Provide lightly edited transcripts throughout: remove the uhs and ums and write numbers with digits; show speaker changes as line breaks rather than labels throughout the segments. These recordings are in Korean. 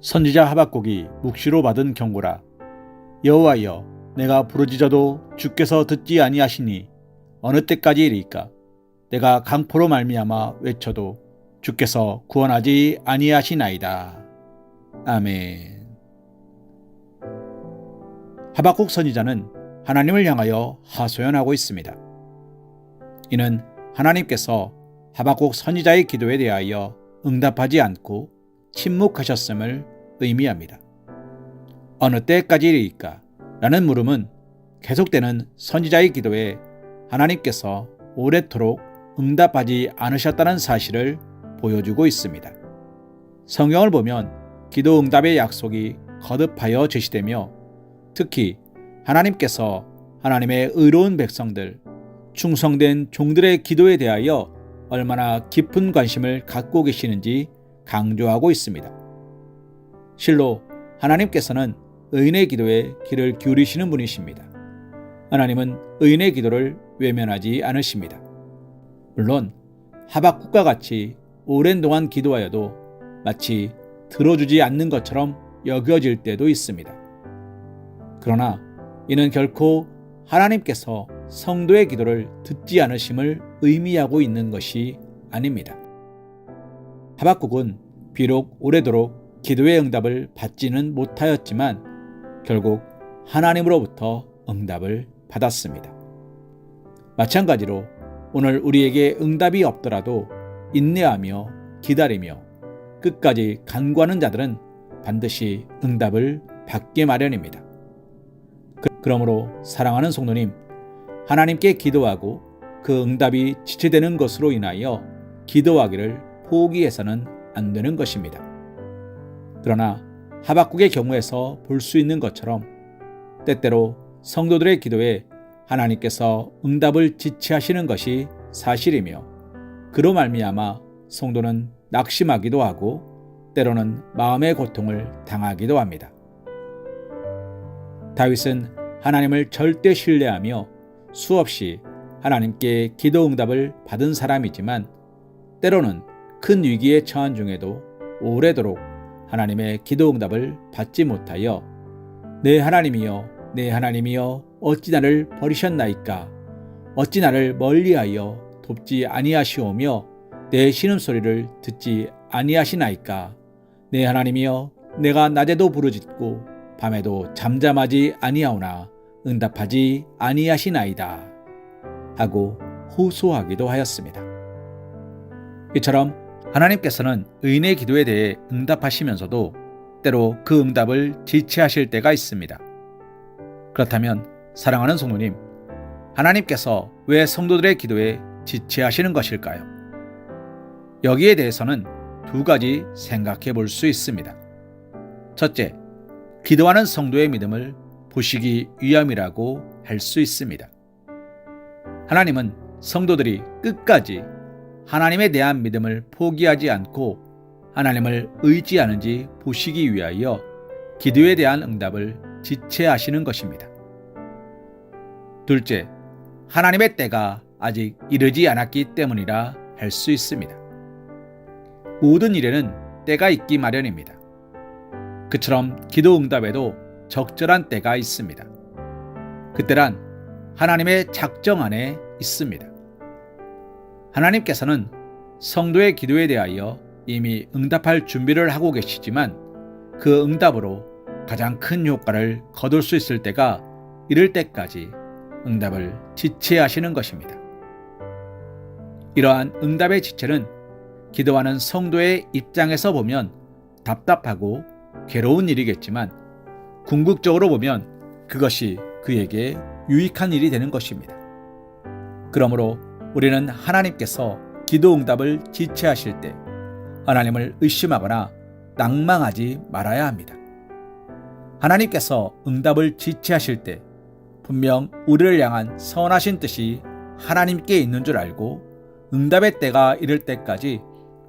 선지자 하박국이 묵시로 받은 경고라. 여호와여, 내가 부르짖어도 주께서 듣지 아니하시니 어느 때까지이리까? 내가 강포로 말미암아 외쳐도 주께서 구원하지 아니하시나이다. 아멘. 하박국 선지자는 하나님을 향하여 하소연하고 있습니다. 이는 하나님께서 하박국 선지자의 기도에 대하여 응답하지 않고 침묵하셨음을 의미합니다. 어느 때까지이리까? 라는 물음은 계속되는 선지자의 기도에 하나님께서 오래도록 응답하지 않으셨다는 사실을 보여주고 있습니다. 성경을 보면 기도 응답의 약속이 거듭하여 제시되며 특히 하나님께서 하나님의 의로운 백성들, 충성된 종들의 기도에 대하여 얼마나 깊은 관심을 갖고 계시는지 강조하고 있습니다. 실로 하나님께서는 의인의 기도에 귀를 기울이시는 분이십니다. 하나님은 의인의 기도를 외면하지 않으십니다. 물론 하박국과 같이 오랜 동안 기도하여도 마치 들어주지 않는 것처럼 여겨질 때도 있습니다. 그러나 이는 결코 하나님께서 성도의 기도를 듣지 않으심을 의미하고 있는 것이 아닙니다. 하박국은 비록 오래도록 기도의 응답을 받지는 못하였지만 결국 하나님으로부터 응답을 받았습니다. 마찬가지로 오늘 우리에게 응답이 없더라도 인내하며 기다리며 끝까지 간구하는 자들은 반드시 응답을 받게 마련입니다. 그러므로 사랑하는 성도님, 하나님께 기도하고 그 응답이 지체되는 것으로 인하여 기도하기를 포기해서는 안 되는 것입니다. 그러나 하박국의 경우에서 볼 수 있는 것처럼 때때로 성도들의 기도에 하나님께서 응답을 지체하시는 것이 사실이며 그로 말미암아 성도는 낙심하기도 하고 때로는 마음의 고통을 당하기도 합니다. 다윗은 하나님을 절대 신뢰하며 수없이 하나님께 기도 응답을 받은 사람이지만 때로는 큰 위기에 처한 중에도 오래도록 하나님의 기도 응답을 받지 못하여 내 하나님이여 내 하나님이여 어찌 나를 버리셨나이까? 어찌 나를 멀리하여 돕지 아니하시오며 내 신음소리를 듣지 아니하시나이까? 내 하나님이여 내가 낮에도 부르짖고 밤에도 잠잠하지 아니하오나 응답하지 아니하시나이다 하고 호소하기도 하였습니다. 이처럼 하나님께서는 의인의 기도에 대해 응답하시면서도 때로 그 응답을 지체하실 때가 있습니다. 그렇다면 사랑하는 성도님, 하나님께서 왜 성도들의 기도에 지체하시는 것일까요? 여기에 대해서는 두 가지 생각해 볼 수 있습니다. 첫째, 기도하는 성도의 믿음을 보시기 위함이라고 할 수 있습니다. 하나님은 성도들이 끝까지 하나님에 대한 믿음을 포기하지 않고 하나님을 의지하는지 보시기 위하여 기도에 대한 응답을 지체하시는 것입니다. 둘째, 하나님의 때가 아직 이르지 않았기 때문이라 할 수 있습니다. 모든 일에는 때가 있기 마련입니다. 그처럼 기도 응답에도 적절한 때가 있습니다. 그때란 하나님의 작정 안에 있습니다. 하나님께서는 성도의 기도에 대하여 이미 응답할 준비를 하고 계시지만 그 응답으로 가장 큰 효과를 거둘 수 있을 때가 이를 때까지 응답을 지체하시는 것입니다. 이러한 응답의 지체는 기도하는 성도의 입장에서 보면 답답하고 괴로운 일이겠지만 궁극적으로 보면 그것이 그에게 유익한 일이 되는 것입니다. 그러므로 우리는 하나님께서 기도 응답을 지체하실 때 하나님을 의심하거나 낭망하지 말아야 합니다. 하나님께서 응답을 지체하실 때 분명 우리를 향한 선하신 뜻이 하나님께 있는 줄 알고 응답의 때가 이를 때까지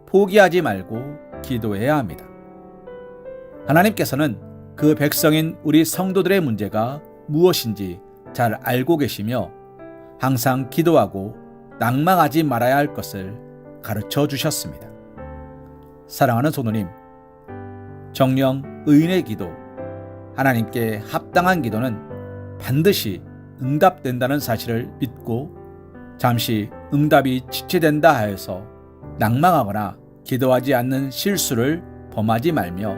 포기하지 말고 기도해야 합니다. 하나님께서는 그 백성인 우리 성도들의 문제가 무엇인지 잘 알고 계시며 항상 기도하고 낭망하지 말아야 할 것을 가르쳐 주셨습니다. 사랑하는 성도님, 정녕 의인의 기도, 하나님께 합당한 기도는 반드시 응답된다는 사실을 믿고 잠시 응답이 지체된다 하여서 낭망하거나 기도하지 않는 실수를 범하지 말며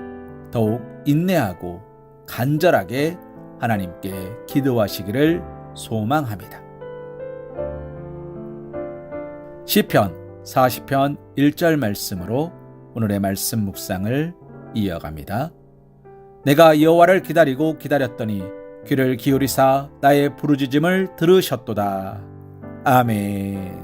더욱 인내하고 간절하게 하나님께 기도하시기를 소망합니다. 시편 40편 1절 말씀으로 오늘의 말씀 묵상을 이어갑니다. 내가 여호와를 기다리고 기다렸더니 귀를 기울이사 나의 부르짖음을 들으셨도다. 아멘.